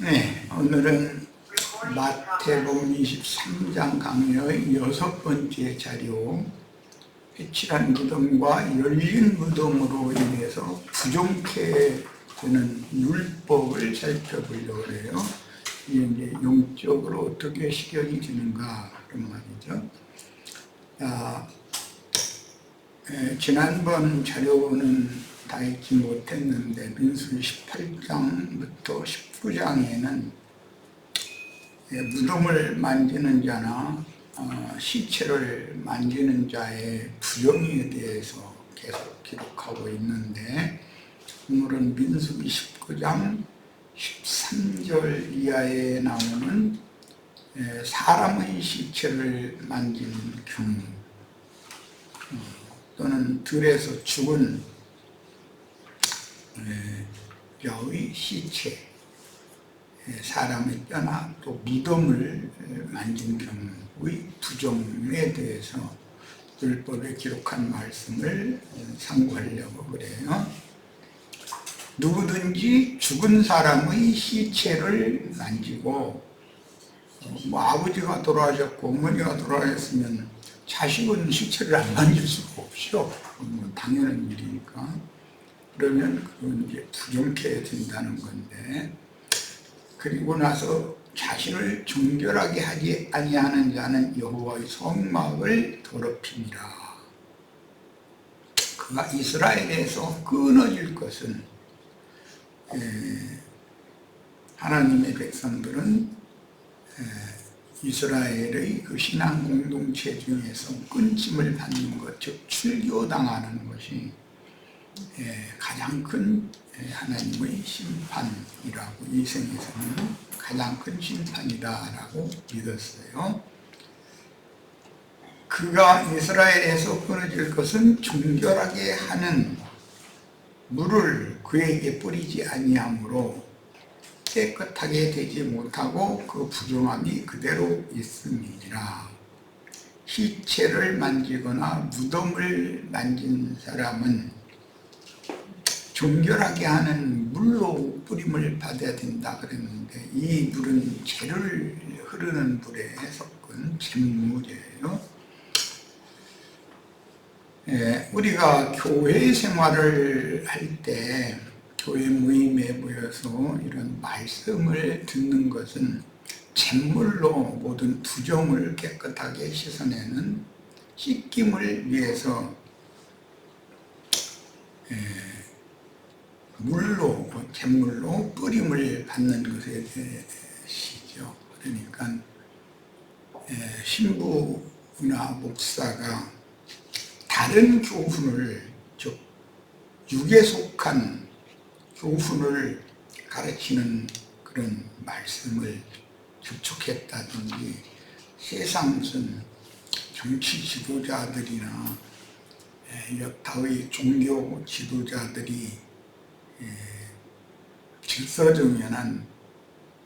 네, 오늘은 마태복음 23장 강의의 6번째 자료, 회칠한 무덤과 열린 무덤으로 인해서 부정케 되는 율법을 살펴보려고 해요. 이게 이제 용적으로 어떻게 실현이 되는가 그런 말이죠. 지난번 자료는 다 읽지 못했는데 민수기 18장부터 19장에는 무덤을 만지는 자나 시체를 만지는 자의 부정에 대해서 계속 기록하고 있는데, 오늘은 민수기 19장 13절 이하에 나오는 사람의 시체를 만지는 경우 또는 들에서 죽은 자의 시체, 사람의 뼈나 또 무덤을 만진 경우의 부정에 대해서 율법에 기록한 말씀을 상고하려고 그래요. 누구든지 죽은 사람의 시체를 만지고, 아버지가 돌아가셨고 어머니가 돌아가셨으면 자식은 시체를 안 만질 수가 없죠. 당연한 일이니까. 그러면 그건 이제 부정케 된다는 건데, 그리고 나서 자신을 정결하게 하지 아니하는 자는 여호와의 성막을 더럽힙니다. 그가 이스라엘에서 끊어질 것은, 하나님의 백성들은 이스라엘의 그 신앙 공동체 중에서 끊임을 받는 것, 즉 출교당하는 것이 가장 큰 하나님의 심판이라고, 이 생에서는 가장 큰 심판이다라고 믿었어요. 그가 이스라엘에서 끊어질 것은 정결하게 하는 물을 그에게 뿌리지 아니하므로 깨끗하게 되지 못하고 그 부정함이 그대로 있음이니라. 시체를 만지거나 무덤을 만진 사람은 정결하게 하는 물로 뿌림을 받아야 된다 그랬는데, 이 물은 재를 흐르는 물에 섞은 잿물이에요. 우리가 교회 생활을 할 때 교회 모임에 모여서 이런 말씀을 듣는 것은 잿물로 모든 부정을 깨끗하게 씻어내는 씻김을 위해서 물로, 잿물로 뿌림을 받는 것이죠. 그러니까 신부나 목사가 다른 교훈을, 즉 육에 속한 교훈을 가르치는 그런 말씀을 접촉했다든지, 세상 무슨 정치 지도자들이나 여타의 종교 지도자들이 질서정연한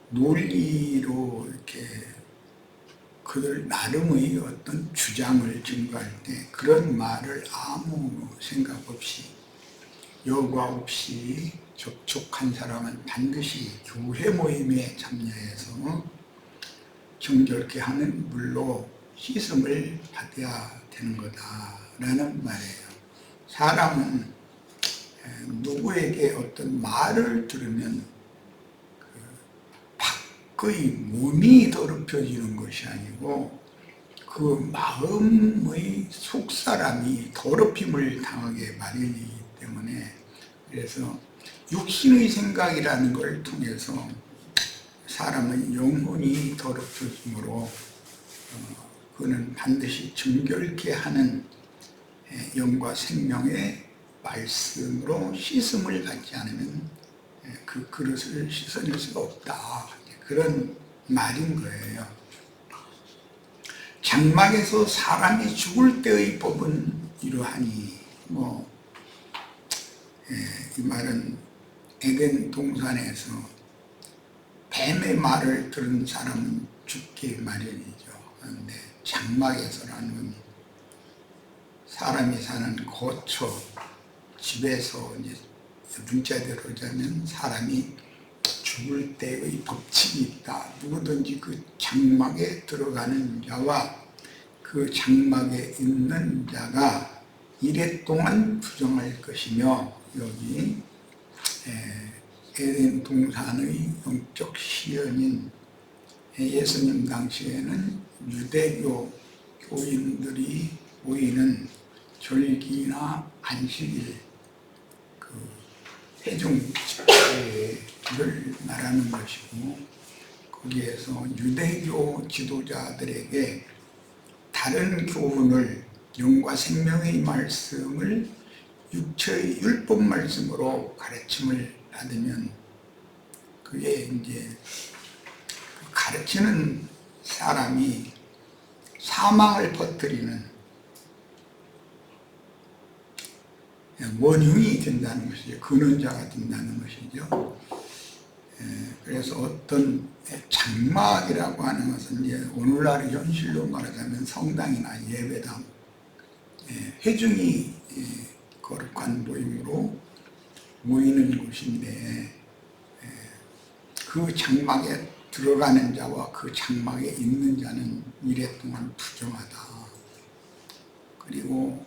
논리로 이렇게 그들 나름의 어떤 주장을 증거할 때 그런 말을 아무 생각 없이, 여과 없이 접촉한 사람은 반드시 교회 모임에 참여해서 정결케 하는 물로 씻음을 받아야 되는 거다라는 말이에요. 사람은 누구에게 어떤 말을 들으면 밖의 몸이 더럽혀지는 것이 아니고 그 마음의 속사람이 더럽힘을 당하게 마련이기 때문에, 그래서 육신의 생각이라는 걸 통해서 사람의 영혼이 더럽혀지므로 그는 반드시 정결케 하는 영과 생명의 말씀으로 씻음을 받지 않으면 그 그릇을 씻어낼 수가 없다, 그런 말인 거예요. 장막에서 사람이 죽을 때의 법은 이러하니, 이 말은 에덴 동산에서 뱀의 말을 들은 사람은 죽기 마련이죠. 그런데 장막에서라는 건 사람이 사는 거처, 집에서 이제 문자대로 자면 사람이 죽을 때의 법칙이 있다. 누구든지 그 장막에 들어가는 자와 그 장막에 있는 자가 이래 동안 부정할 것이며, 여기 에덴 동산의 영적 시연인 예수님 당시에는 유대교 교인들이 모이는 절기나 안식일, 그 회중 집회를 말하는 것이고, 거기에서 유대교 지도자들에게 다른 교훈을, 영과 생명의 말씀을 육체의 율법 말씀으로 가르침을 받으면 그게 이제 가르치는 사람이 사망을 퍼뜨리는 원흉이 된다는 것이죠. 근원자가 된다는 것이죠. 그래서 어떤 장막이라고 하는 것은 이제 오늘날의 현실로 말하자면 성당이나 예배당, 회중이 거룩한 모임으로 모이는 곳인데, 그 장막에 들어가는 자와 그 장막에 있는 자는 이래 동안 부정하다. 그리고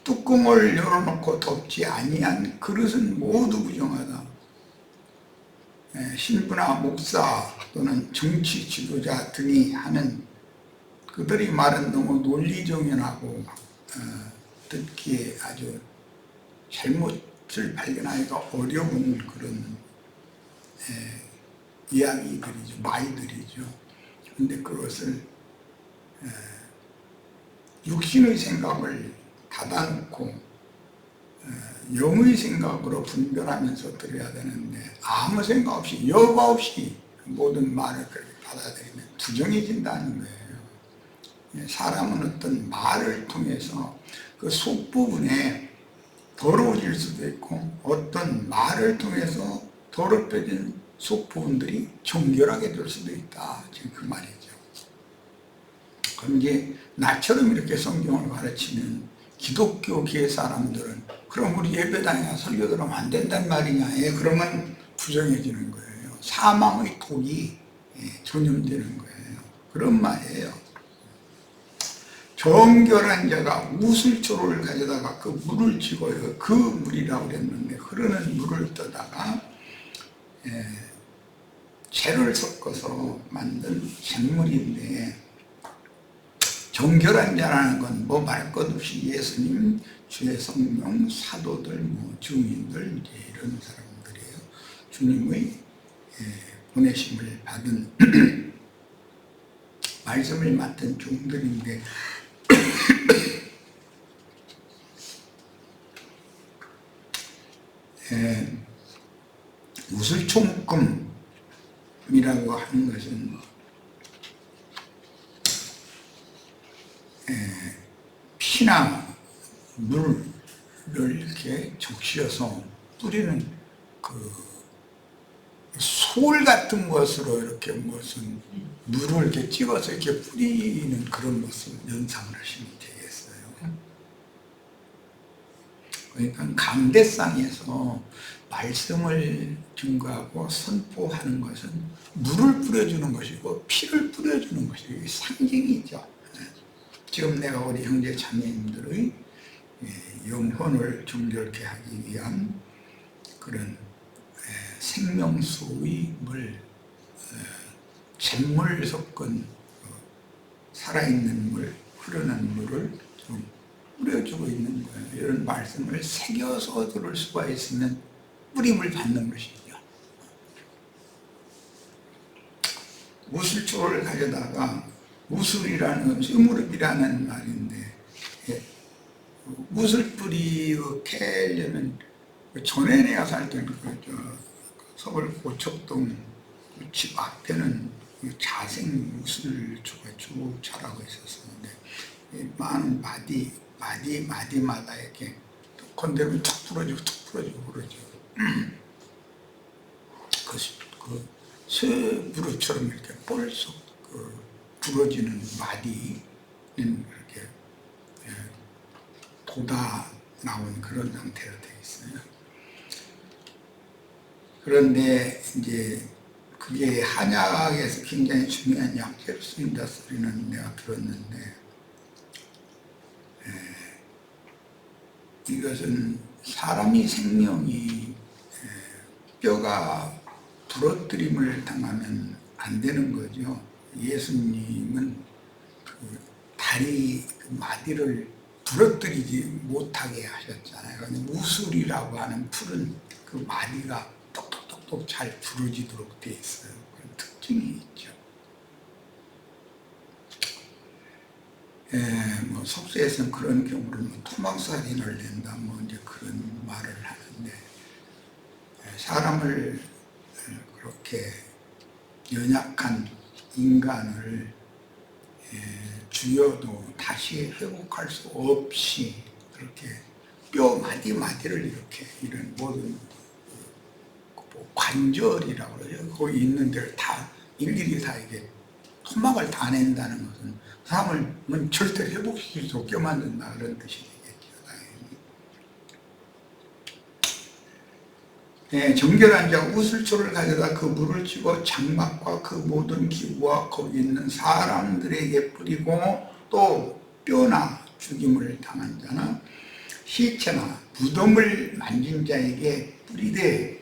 뚜껑을 열어놓고 덮지 아니한 그릇은 모두 부정하다. 신부나 목사 또는 정치 지도자 등이 하는 그들이 말은 너무 논리정연하고 듣기에 아주 잘못을 발견하기가 어려운 그런 이야기들이죠, 말들이죠. 그런데 그것을 육신의 생각을 닫아놓고 영의 생각으로 분별하면서 들어야 되는데, 아무 생각 없이 여과 없이 모든 말을 그렇게 받아들이면 부정해진다는 거예요. 사람은 어떤 말을 통해서 그 속부분에 더러워질 수도 있고, 어떤 말을 통해서 더럽혀진 속부분들이 정결하게 될 수도 있다. 지금 그 말이죠. 그럼 이제 나처럼 이렇게 성경을 가르치면 기독교계 사람들은 그럼 우리 예배당에 설교 들으면 안 된단 말이냐. 그러면 부정해지는 거예요. 사망의 독이 전염되는 거예요. 그런 말이에요. 정결한 자가 우슬초를 가져다가 그 물을 찍어요. 그 물이라고 그랬는데, 흐르는 물을 떠다가 재를 섞어서 만든 잿물인데, 정결한 자라는 건 뭐 말 것 없이 예수님, 주의 성령, 사도들, 뭐 증인들, 이제 이런 사람들이에요. 주님의 보내심을 받은 말씀을 맡은 종들인데, 우슬총금이라고 하는 것은 피나 물을 이렇게 적셔서 뿌리는 그 솔 같은 것으로 이렇게 무슨 물을 이렇게 찍어서 이렇게 뿌리는 그런 모습 연상을 하시면 되겠어요. 그러니까 강대상에서 말씀을 증거하고 선포하는 것은 물을 뿌려주는 것이고 피를 뿌려주는 것이 상징이죠. 지금 내가 우리 형제 자매님들의 영혼을 정결케 하기 위한 그런 생명수의 물, 잿물 섞은 살아있는 물, 흐르는 물을 좀 뿌려주고 있는 거예요. 이런 말씀을 새겨서 들을 수가 있으면 뿌림을 받는 것이죠. 우슬초를 가져다가, 우슬이라는 것은 스무릅이라는 말인데, 우슬 뿌리 캐려면 전에 내가 살 때는 서울 고척동 집 앞에는 자생 우슬초가 쭉 자라고 있었는데, 많은 마디마다 이렇게 건드리면 툭 부러지고 그러죠. 그 쇠부루처럼 이렇게 볼속 부러지는 마디는 이렇게 돋아 나온 그런 상태로 되어 있어요. 그런데 이제 그게 한약에서 굉장히 중요한 약재로 쓰인다 소리는 내가 들었는데, 이것은 사람이 생명이 뼈가 부러뜨림을 당하면 안 되는 거죠. 예수님은 그 다리 그 마디를 부러뜨리지 못하게 하셨잖아요. 우술이라고 하는 풀은 그 마디가 똑똑똑똑 잘 부러지도록 돼 있어요. 그런 특징이 있죠. 뭐 속세에서는 그런 경우를 뭐 토막살인을 낸다 뭐 이제 그런 말을 하는데, 사람을 그렇게 연약한 인간을 죽여도 다시 회복할 수 없이 그렇게 뼈 마디마디를 이렇게 이런 모든 관절이라고 그러죠. 거기 있는 데를 다 일일이 다 이게 토막을 다 낸다는 것은 사람을 절대 회복시킬 수 없게 만든다 그런 뜻이 되겠죠. 정결한 자 우슬초를 가져다 그 물을 쥐고 장막과 그 모든 기구와 거기 있는 사람들에게 뿌리고, 또 뼈나 죽임을 당한 자나 시체나 무덤을 만진 자에게 뿌리되,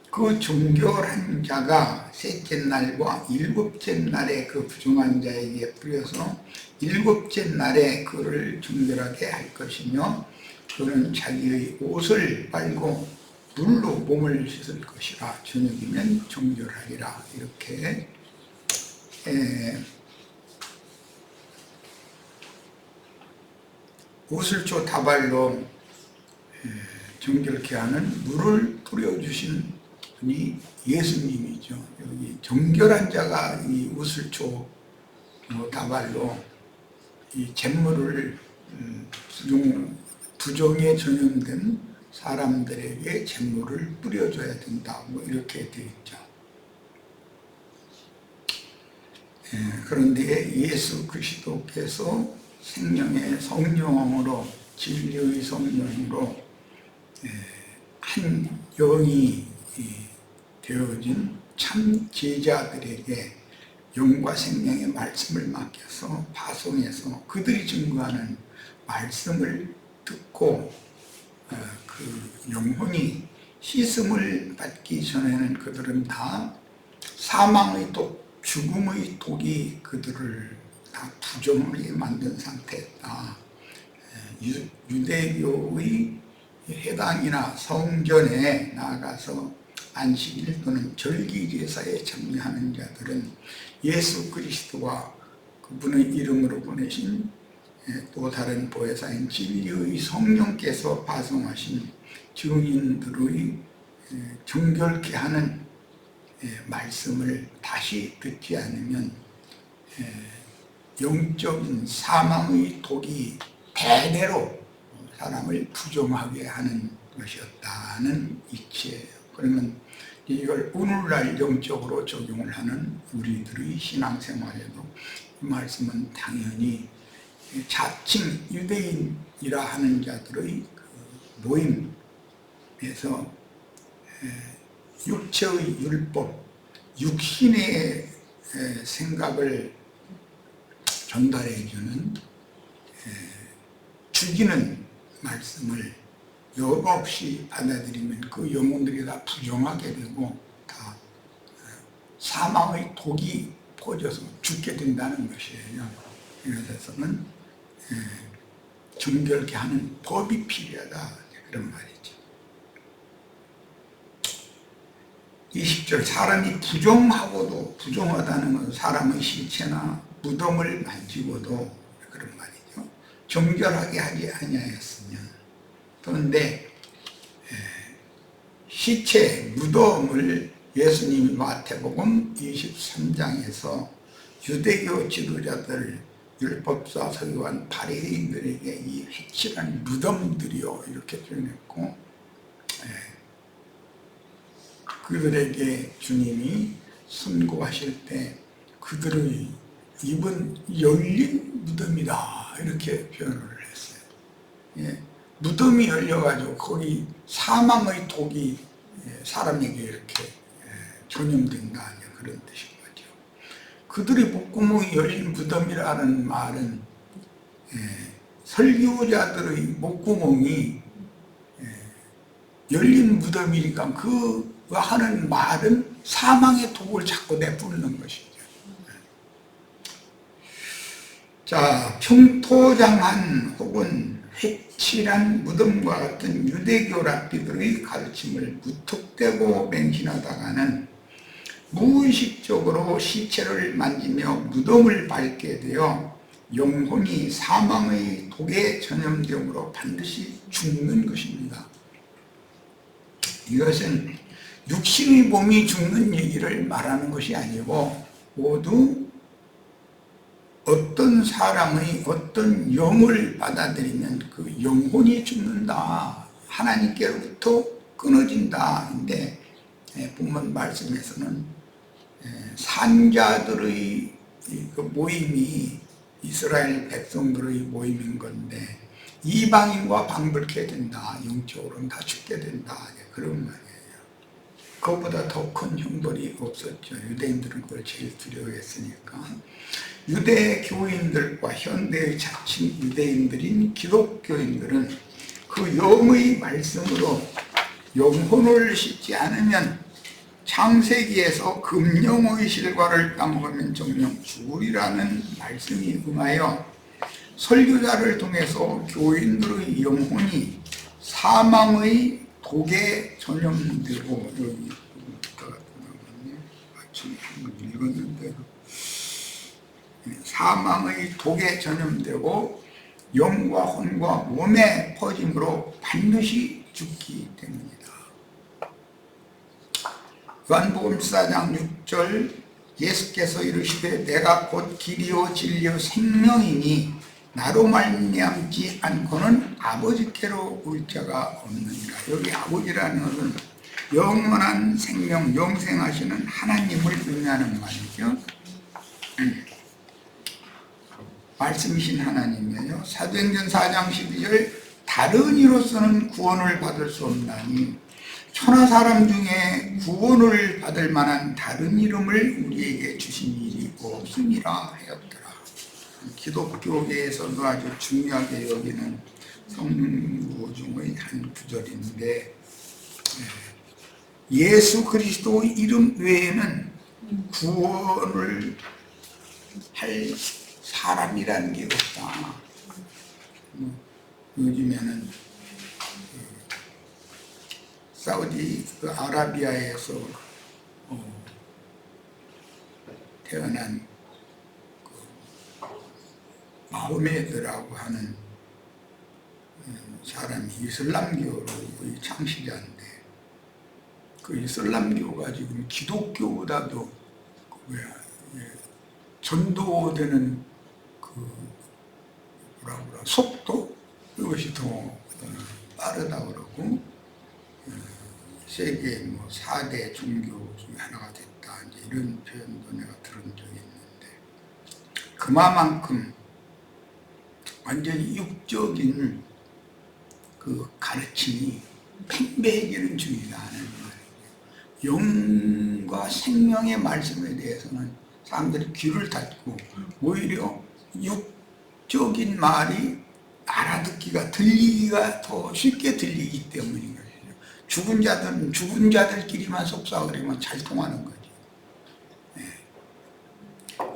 그 정결한 자가 셋째 날과 일곱째 날에 그 부정한 자에게 뿌려서 일곱째 날에 그를 정결하게 할 것이며, 그는 자기의 옷을 빨고 물로 몸을 씻을 것이라. 저녁이면 정결하리라. 이렇게 우슬초 다발로 정결케 하는 물을 뿌려주신 분이 예수님이죠. 여기 정결한 자가 이 우슬초 다발로 이 잿물을 부정에 전염된 사람들에게 잿물을 뿌려줘야 된다. 뭐 이렇게 되어 있죠. 그런데 예수 그리스도께서 생명의 성령으로, 진리의 성령으로 한 영이 되어진 참 제자들에게 영과 생명의 말씀을 맡겨서 파송해서 그들이 증거하는 말씀을 듣고 그 영혼이 씻음을 받기 전에는 그들은 다 사망의 독, 죽음의 독이 그들을 다 부정하게 만든 상태였다. 유대교의 회당이나 성전에 나아가서 안식일 또는 절기제사에 참여하는 자들은 예수 그리스도와 그분의 이름으로 보내신 또 다른 보혜사인 진리의 성령께서 파송하신 증인들의 정결케 하는 말씀을 다시 듣지 않으면 영적인 사망의 독이 대대로 사람을 부정하게 하는 것이었다는 이치예요. 그러면 이걸 오늘날 영적으로 적용을 하는 우리들의 신앙생활에도 이 말씀은 당연히 자칭 유대인이라 하는 자들의 그 모임에서 육체의 율법, 육신의 생각을 전달해주는 죽이는 말씀을 여과 없이 받아들이면 그 영혼들이 다 부정하게 되고 다 사망의 독이 퍼져서 죽게 된다는 것이에요. 이것에서는 정결케 하는 법이 필요하다, 그런 말이죠. 20절, 사람이 부정하고도, 부정하다는 것은 사람의 신체나 무덤을 만지고도 그런 말이죠. 정결하게 하지 아니하였으면. 그런데 시체, 무덤을 예수님이 마태복음 23장에서 유대교 지도자들, 율법사, 서기관, 바리새인들에게 이 회칠한 무덤들이요 이렇게 표현했고, 그들에게 주님이 선고하실 때 그들의 입은 열린 무덤이다 이렇게 표현을 했어요. 무덤이 열려가지고 거기 사망의 독이 사람에게 이렇게 전염된다, 그런 뜻인 거죠. 그들의 목구멍이 열린 무덤이라는 말은 설교자들의 목구멍이 열린 무덤이니까 그 하는 말은 사망의 독을 자꾸 내뿜는 것이죠. 자, 평토장한 혹은 획칠한 무덤과 같은 유대교 랍비들의 가르침을 무턱대고 맹신하다가는 무의식적으로 시체를 만지며 무덤을 밟게 되어 영혼이 사망의 독에 전염됨으로 반드시 죽는 것입니다. 이것은 육신의 몸이 죽는 얘기를 말하는 것이 아니고 모두 어떤 사람의 어떤 영을 받아들이면 그 영혼이 죽는다, 하나님께로부터 끊어진다. 근데 본문 말씀에서는 산자들의 그 모임이 이스라엘 백성들의 모임인 건데 이방인과 방불케 된다, 영적으로는 다 죽게 된다, 그런 말이에요. 그것보다 더 큰 형벌이 없었죠. 유대인들은 그걸 제일 두려워했으니까. 유대 교인들과 현대의 자칭 유대인들인 기독교인들은 그 영의 말씀으로 영혼을 씻지 않으면 창세기에서 금령의 실과를 따먹으면 정령 죽으리라는 말씀이 응하여 설교자를 통해서 교인들의 영혼이 사망의 독에 전염되고, 여기 아침에 한번 읽었는데 사망의 독에 전염되고 영과 혼과 몸에 퍼짐으로 반드시 죽기 때문이다. 요한복음 14장 6절 예수께서 이르시되 내가 곧 길이요 진리요 생명이니 나로 말미암지 않고는 아버지께로 올 자가 없느니라. 여기 아버지라는 것은 영원한 생명, 영생하시는 하나님을 의미하는 말이죠. 말씀이신 하나님이에요. 사도행전 4장 12절 다른 이로서는 구원을 받을 수 없나니 천하 사람 중에 구원을 받을 만한 다른 이름을 우리에게 주신 일이 없음이라 하였더라. 기독교계에서도 아주 중요하게 여기는 성구 중의 한 구절인데 예수 그리스도 이름 외에는 구원을 할 사람이라는 게 없다. 요즘에는 사우디 아라비아에서 태어난 마호메드라고 하는 사람이 이슬람교의 창시자인데 그 이슬람교가 지금 기독교보다도 전도되는 속도 이것이 더 빠르다고 그러고 세계 4대 종교 중에 하나가 됐다, 이제 이런 표현도 내가 들은 적이 있는데 그만큼 완전히 육적인 그 가르침이 팽배해지는 중이라는 거예요. 영과 생명의 말씀에 대해서는 사람들이 귀를 닫고 오히려 육적인 말이 알아듣기가 들리기가 더 쉽게 들리기 때문인 거예요. 죽은 자들은 죽은 자들끼리만 속삭거리면 잘 통하는 거죠.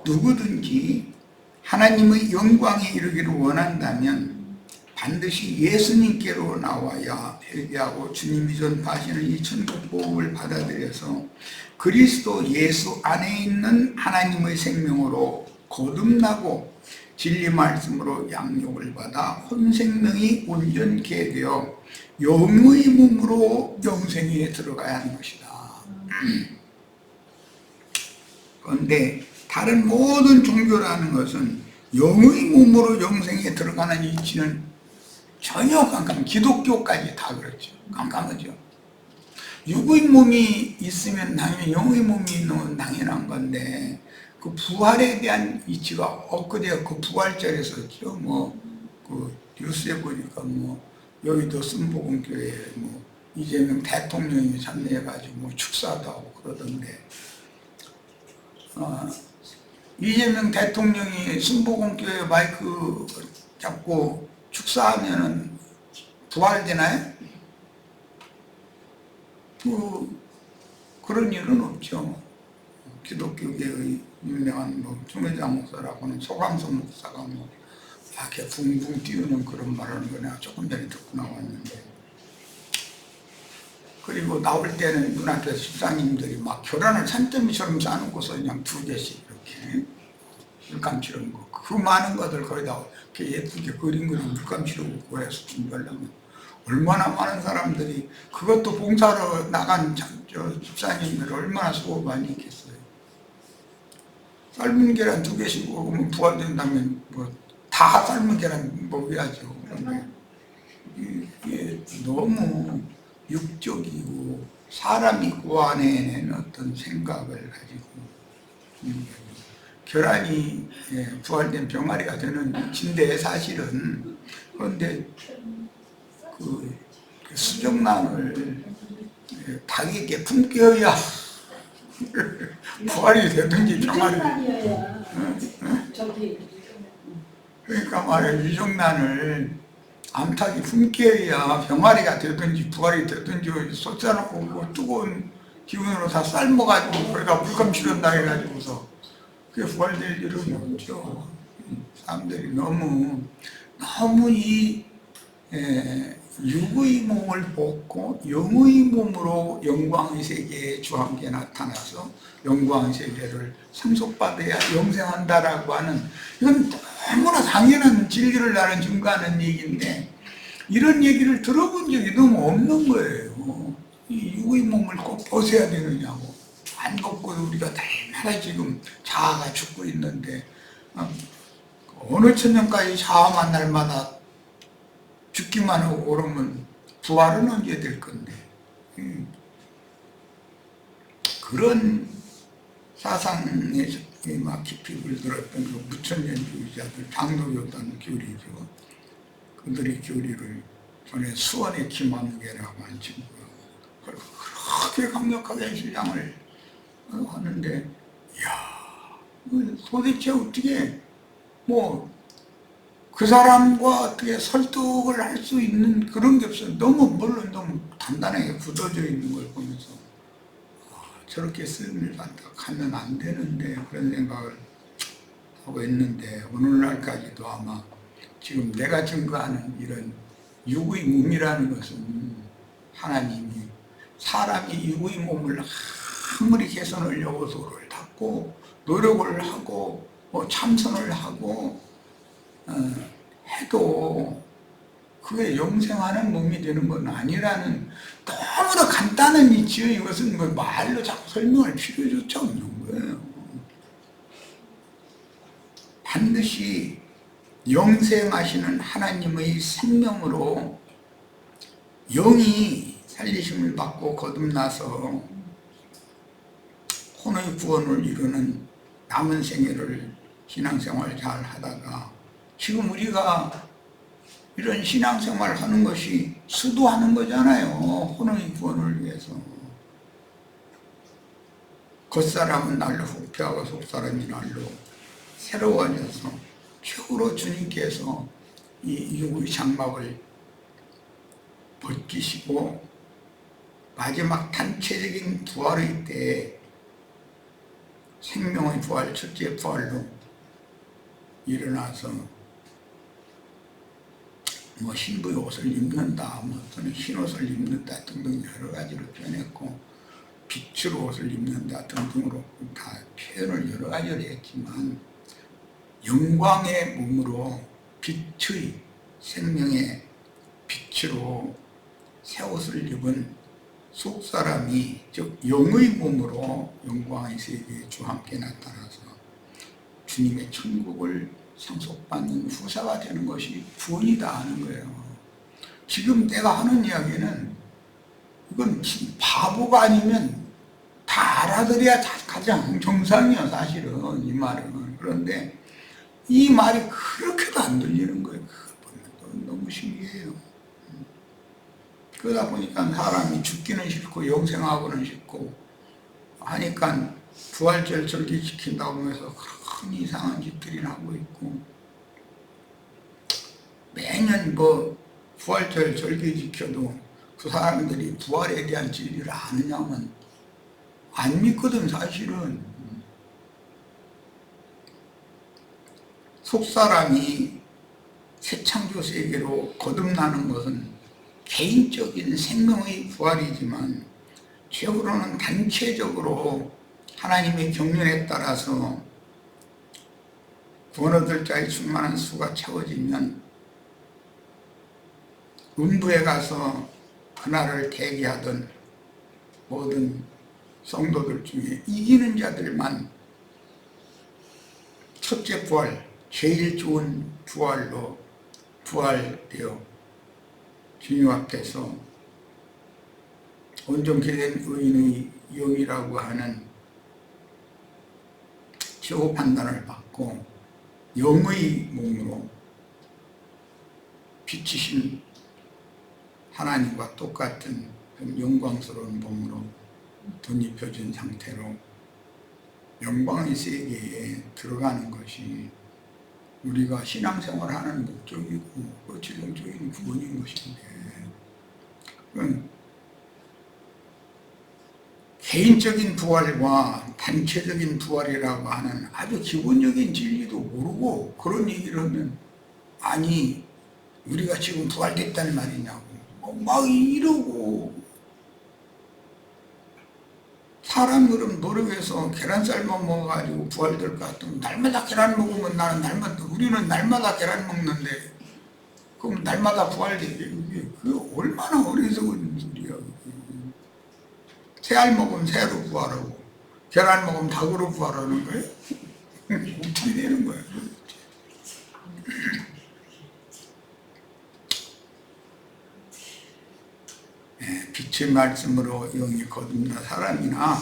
누구든지 하나님의 영광에 이르기를 원한다면 반드시 예수님께로 나와야 회개하고 주님이 전파하시는 이 천국 복음을 받아들여서 그리스도 예수 안에 있는 하나님의 생명으로 거듭나고 진리 말씀으로 양육을 받아 혼생명이 온전케 되어 영의 몸으로 영생에 들어가야 하는 것이다. 그런데 다른 모든 종교라는 것은 영의 몸으로 영생에 들어가는 이치는 전혀 기독교까지 다 그렇죠. 깜깜하죠. 육의 몸이 있으면 당연히 영의 몸이 있는 건 당연한 건데 그 부활에 대한 이치가 엊그제 그 부활절에서 그 뉴스에 보니까 여의도 순복음교회에 이재명 대통령이 참여해가지고 축사도 하고 그러던데 이재명 대통령이 순복음교회 마이크 잡고 축사하면은 부활되나요? 그런 일은 없죠. 기독교계의 유명한 주매장 목사라고는 소강성 목사가 이렇게 붕붕 띄우는 그런 말하는 거 내가 조금 전에 듣고 나왔는데, 그리고 나올 때는 눈앞에 집사님들이 막 결혼을 산더미처럼 쌓아놓고서 그냥 2개씩 이렇게 물감 치는 거, 그 많은 것들 거기다 이렇게 예쁘게 그림 물감 치르고 고해서 준비하려면 얼마나 많은 사람들이, 그것도 봉사로 나간 집사님들 얼마나 수고 많이 했겠어요. 삶은 계란 2개씩 먹으면 부활된다면 다 삶은 계란 먹어야죠. 그런데 이게 너무 육적이고 사람이 구안해낸 어떤 생각을 가지고 계란이 부활된 병아리가 되는 진데 사실은, 그런데 그 수정란을 닭에게 품겨야 부활이 되든지 병아리. 그러니까 말이야, 유정란을 암탉이 품겨야 병아리가 되든지 부활이 되든지 쏟아놓고 뜨거운 기운으로 다 삶아가지고 그러니까 물감 치른다 해가지고서 그게 부활될 일은 없죠. 사람들이 너무 이 육의 몸을 벗고 영의 몸으로 영광의 세계에 주함께 나타나서 영광의 세계를 상속받아야 영생한다라고 하는, 이건 너무나 당연한 진리를 나는 증거하는 얘기인데 이런 얘기를 들어본 적이 너무 없는 거예요. 이 육의 몸을 꼭 벗어야 되느냐고. 안 벗고 우리가 날마다 지금 자아가 죽고 있는데 어느 천년까지 자아만 날마다 죽기만 하고 그러면 부활은 언제 될 건데. 그런 사상에 막 깊이 물들었던 그 무천년주의자들, 당도교단 교리죠. 그들의 교리를 전에 수원의 김한계라고 하는 친구가 그렇게 강력하게 주장을 하는데, 이야, 도대체 어떻게 그 사람과 어떻게 설득을 할 수 있는 그런 게 없어요. 물론 너무 단단하게 굳어져 있는 걸 보면서 저렇게 쓰임을 받으면 안 되는데 그런 생각을 하고 있는데, 오늘날까지도 아마 지금 내가 증거하는 이런 육의 몸이라는 것은 하나님이 사람이 육의 몸을 아무리 개선하려고 도를 닦고 노력을 하고 참선을 하고 해도 그게 영생하는 몸이 되는 건 아니라는 너무나 간단한 이치요. 이것은 말로 자꾸 설명할 필요조차 없는 거예요. 반드시 영생하시는 하나님의 생명으로 영이 살리심을 받고 거듭나서 혼의 구원을 이루는 남은 생애를 신앙생활 잘 하다가, 지금 우리가 이런 신앙생활 하는 것이 수도하는 거잖아요. 혼의 구원을 위해서. 겉사람은 날로 후패하고 속사람이 날로 새로워져서 최후로 주님께서 이 육의 장막을 벗기시고 마지막 단체적인 부활의 때에 생명의 부활, 첫째 부활로 일어나서 신부의 옷을 입는다, 또는 흰 옷을 입는다 등등 여러 가지로 표현했고, 빛으로 옷을 입는다 등등으로 다 표현을 여러 가지로 했지만, 영광의 몸으로 빛의 생명의 빛으로 새 옷을 입은 속사람이, 즉 영의 몸으로 영광의 세계에 주와 함께 나타나서 주님의 천국을 상속받는 후사가 되는 것이 구원이다 하는 거예요. 지금 내가 하는 이야기는 이건 바보가 아니면 다 알아들어야 가장 정상이야, 사실은 이 말은. 그런데 이 말이 그렇게도 안 들리는 거예요. 그걸 보면 너무 신기해요. 그러다 보니까 사람이 죽기는 싫고 영생하고는 싫고 하니까 부활절 절기 지킨다고 해서 큰 이상한 짓들이 나고 있고, 매년 뭐 부활절 절기 지켜도 그 사람들이 부활에 대한 진리를 아느냐면 안 믿거든. 사실은 속사람이 새 창조 세계로 거듭나는 것은 개인적인 생명의 부활이지만 최후로는 단체적으로 하나님의 경륜에 따라서 구원 얻을 자의 충만한 수가 채워지면 음부에 가서 그날을 대기하던 모든 성도들 중에 이기는 자들만 첫째 부활, 제일 좋은 부활로 부활되어 주님 앞에서 온전케 된 의인의 영이라고 하는 최후 판단을 받고 영의 몸으로 빛이신 하나님과 똑같은 영광스러운 몸으로 덧입혀진 상태로 영광의 세계에 들어가는 것이 우리가 신앙생활하는 목적이고 최종적인 구원인 것인데, 개인적인 부활과 단체적인 부활이라고 하는 아주 기본적인 진리도 모르고 그런 얘기를 하면, 아니 우리가 지금 부활됐다는 말이냐고 막 이러고, 사람들은 노력해서 계란 삶아 먹어가지고 부활될 것 같으면 날마다 계란 먹으면 우리는 날마다 계란 먹는데 그럼 날마다 부활되게, 그게 얼마나 어리석은 소리야. 새알 먹으면 새로 부활하고 계란 먹으면 닭으로 부활하는 거예요? 어떻게 되는 거예요? 빛의 말씀으로 영이 거듭나 사람이나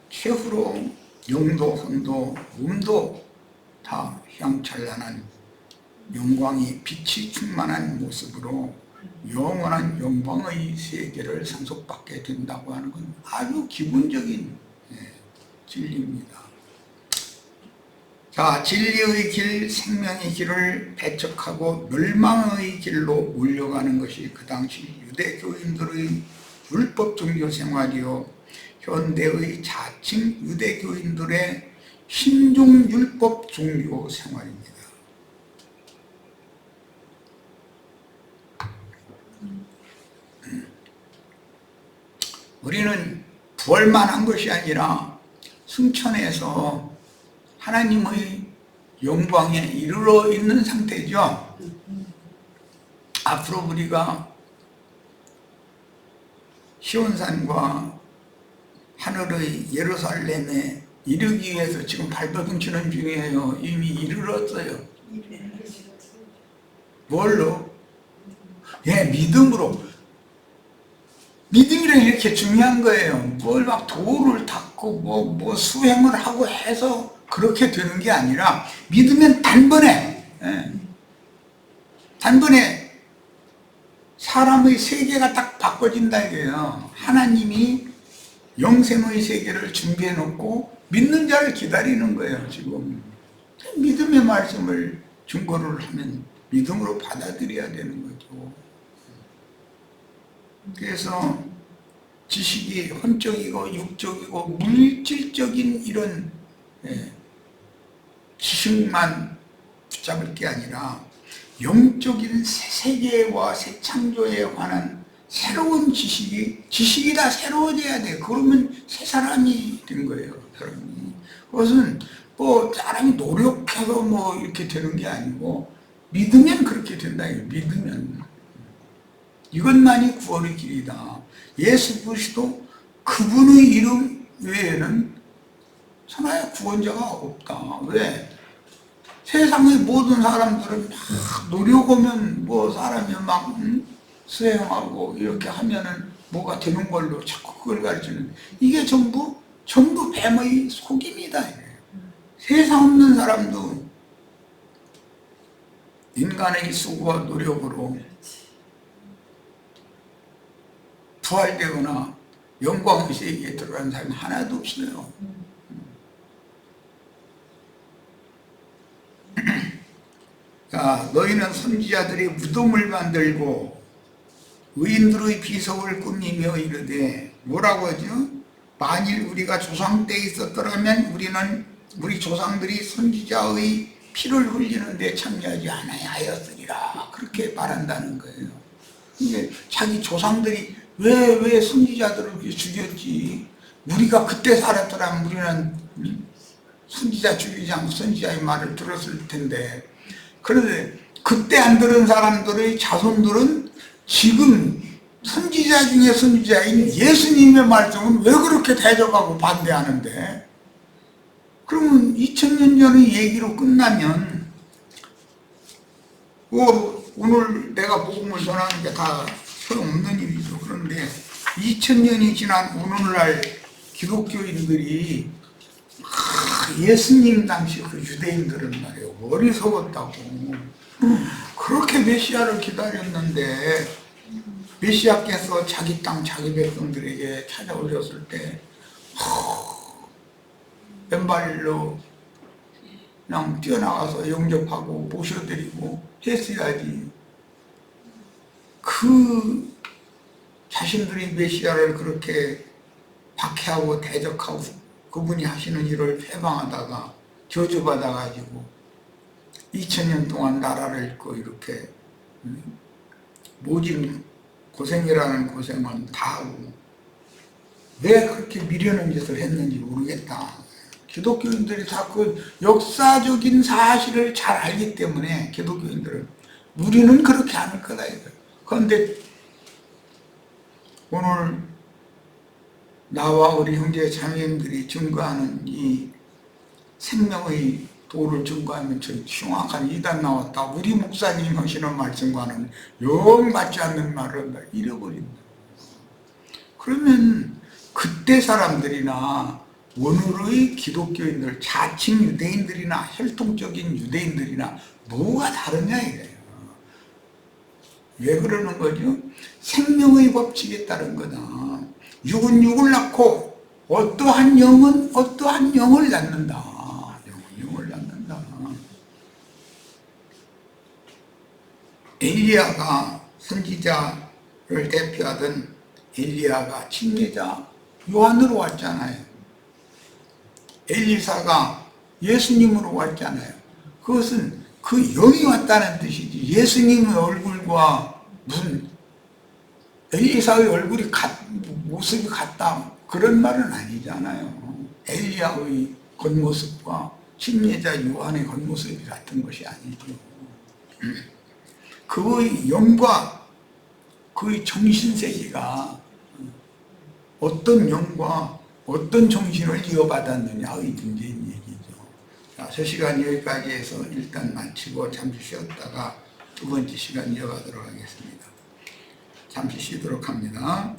최후로 영도 혼도 몸도 다 휘황찬란한 영광이 빛이 충만한 모습으로 영원한 영광의 세계를 상속받게 된다고 하는 건 아주 기본적인 진리입니다. 자, 진리의 길, 생명의 길을 배척하고 멸망의 길로 몰려가는 것이 그 당시 유대교인들의 율법 종교 생활이요, 현대의 자칭 유대교인들의 신종 율법 종교 생활입니다. 우리는 부활만 한 것이 아니라 승천해서 하나님의 영광에 이르러 있는 상태죠. 앞으로 우리가 시온산과 하늘의 예루살렘에 이르기 위해서 지금 발버둥 치는 중이에요. 이미 이르렀어요. 뭘로? 믿음으로. 믿음이란 이렇게 중요한 거예요. 뭘 막 도를 닦고 뭐 수행을 하고 해서 그렇게 되는 게 아니라, 믿으면 단번에 사람의 세계가 딱 바꿔진다 이거예요. 하나님이 영생의 세계를 준비해 놓고 믿는 자를 기다리는 거예요. 지금 믿음의 말씀을 증거를 하면 믿음으로 받아들여야 되는 거죠. 그래서 지식이 혼적이고 육적이고 물질적인 이런 지식만 붙잡을 게 아니라 영적인 새 세계와 새 창조에 관한 새로운 지식이 다 새로워져야 돼. 그러면 새 사람이 된 거예요. 사람이. 그것은 뭐 사람이 노력해서 뭐 이렇게 되는 게 아니고 믿으면 그렇게 된다. 믿으면. 이것만이 구원의 길이다. 예수 그리스도 그분의 이름 외에는 천하에 구원자가 없다. 왜? 세상의 모든 사람들은 막 노력하면 뭐 사람이 막 수행하고 이렇게 하면은 뭐가 되는 걸로 자꾸 그걸 가르치는, 이게 전부 뱀의 속임이다. 세상 없는 사람도 인간의 수고와 노력으로 부활되거나 영광의 세계에 들어간 사람이 하나도 없어요. 자, 너희는 선지자들이 무덤을 만들고 의인들의 비석을 꾸미며 이르되 뭐라고 하죠? 만일 우리가 조상 때 있었더라면 우리 조상들이 선지자의 피를 흘리는데 참여하지 않아야 하였으리라. 그렇게 말한다는 거예요. 이게 자기 조상들이 왜 선지자들을 이렇게 죽였지? 우리가 그때 살았더라면 우리는 선지자 죽이지 않고 선지자의 말을 들었을 텐데, 그런데 그때 안 들은 사람들의 자손들은 지금 선지자 중에 선지자인 예수님의 말씀은 왜 그렇게 대적하고 반대하는데? 그러면 2000년 전의 얘기로 끝나면 오늘 내가 복음을 전하는 게 다 소용없는 일이죠. 그런데 2000년이 지난 오늘날 기독교인들이 예수님 당시 그 유대인들은 말이에요, 어리석었다고. 그렇게 메시아를 기다렸는데 메시아께서 자기 땅 자기 백성들에게 찾아오셨을 때 왼발로 그냥 뛰어나가서 영접하고 모셔드리고 했어야지. 그 자신들이 메시아를 그렇게 박해하고 대적하고 그분이 하시는 일을 회방하다가 저주받아가지고 2000년 동안 나라를 잃고 이렇게 모진 고생이라는 고생은 다 하고 왜 그렇게 미련한 짓을 했는지 모르겠다. 기독교인들이 자꾸 역사적인 사실을 잘 알기 때문에 기독교인들은 우리는 그렇게 않을 거다 이거예요. 그런데 오늘 나와 우리 형제 자매님들이 증거하는 이 생명의 도를 증거하면 저 흉악한 이단 나왔다. 우리 목사님 하시는 말씀과는 영 맞지 않는 말을 잃어버린다. 그러면 그때 사람들이나 오늘의 기독교인들, 자칭 유대인들이나 혈통적인 유대인들이나 뭐가 다르냐 이래요. 왜 그러는 거죠? 생명의 법칙에 따른 거다. 육은 육을 낳고 어떠한 영은 어떠한 영을 낳는다. 영은 영을 낳는다. 엘리야가 선지자를 대표하던 엘리야가 침례자 요한으로 왔잖아요. 엘리사가 예수님으로 왔잖아요. 그것은 그 영이 왔다는 뜻이지 예수님의 얼굴과 무슨 엘리사의 얼굴이 모습이 같다 그런 말은 아니잖아요. 엘리야의 겉모습과 침례자 요한의 겉모습이 같은 것이 아니죠. 그의 영과 그의 정신세계가 어떤 영과 어떤 정신을 이어받았느냐의 문제인 얘기죠. 자, 저 시간 여기까지 해서 일단 마치고 잠시 쉬었다가 두 번째 시간 이어가도록 하겠습니다. 잠시 쉬도록 합니다.